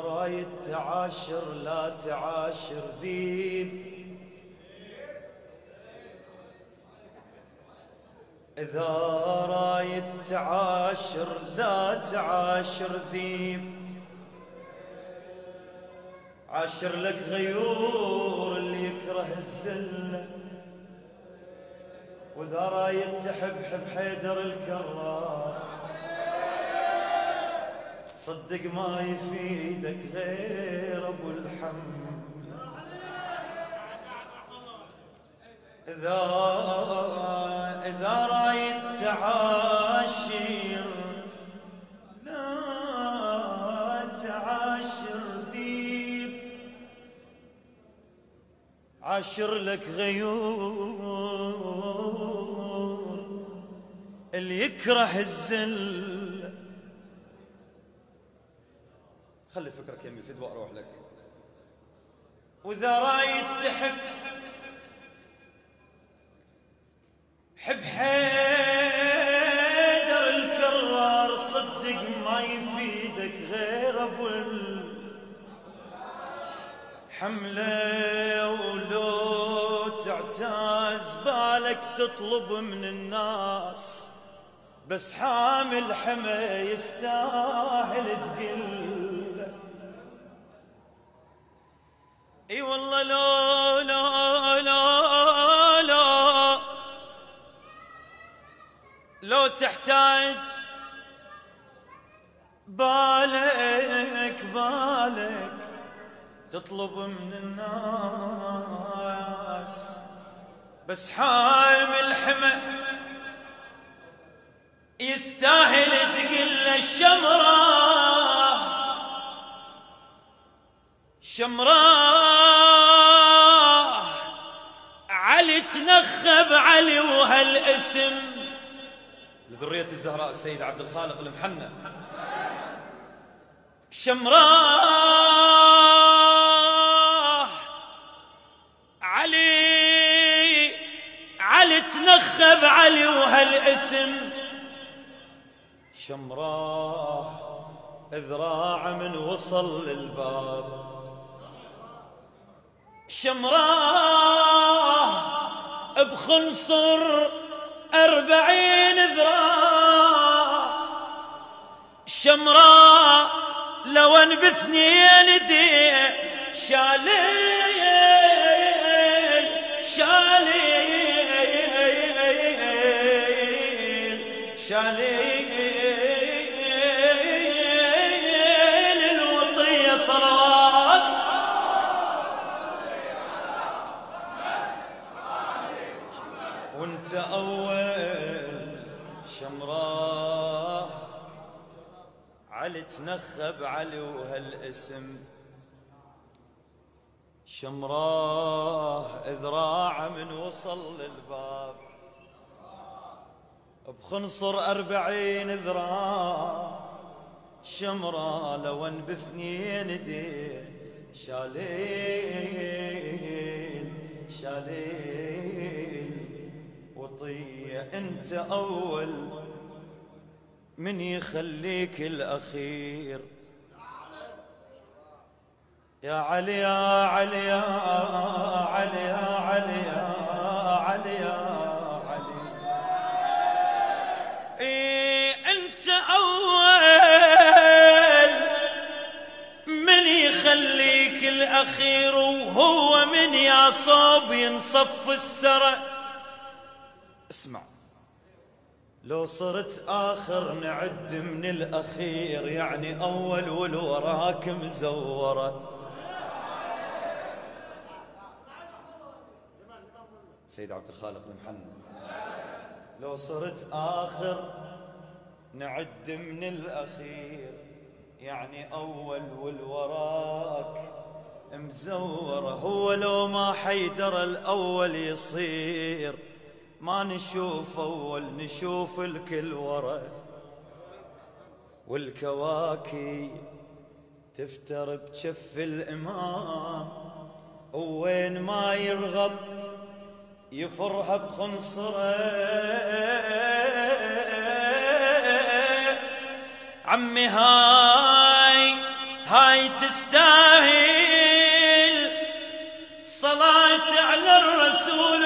رايد تعاشر لا تعاشر ذيب، إذا رايد تعاشر لا تعاشر ذيب، عاشر لك غيور اللي يكره الزلة، وإذا رايد تحب حب حيدر الكرار، صدق ما يفيدك غير ابو الحمد. إذا رايد تعاشر لا تعاشر ذيب، عاشر لك غيور اللي يكره الذل. خلي فكرك يمي فدوى اروح لك. واذا رايد تحب حب حيدر الكرار، صدق ما يفيدك غير ابو الحمله، ولو تعتاز بالك تطلب من الناس، بس حامل حمى يستاهل تقل. اي والله لا لا لا لا لو تحتاج بالك تطلب من الناس، بس حامل حمى يستاهل تقل. الشمراء علي تنخب علي، وهالاسم لذرية الزهراء السيد عبد الخالق المحنى. الشمراء علي تنخب علي، وهالاسم شمراء ذراع من وصل للباب. شمراء بخنصر 40 ذراع، شمراء لو انبثنين دي شاليل الوطية صلوات. وانت اول شمراه علي تنخب علي، وهالاسم شمراه ذراع من وصل للباب، بخنصر 40 ذراع. شمراه لو انبثنين دي شاليل وطية. انت اول من يخليك الاخير، يا علي يا علي يا علي يا علي يا علي يا علي. انت اول من يخليك الاخير، وهو من يا صوب ينصف السرى. اسمع، لو صرت آخر نعد من الأخير، يعني أول والوراك مزورة. سيد عبد الخالق المحنى. لو صرت آخر نعد من الأخير، يعني أول والوراك مزورة. هو لو ما حيدر الأول يصير، ما نشوف أول نشوف الكل ورا. والكواكي تفتر بجف الإمام، وين ما يرغب يفرها بخنصره. عمي هاي هاي تستاهل صلاة على الرسول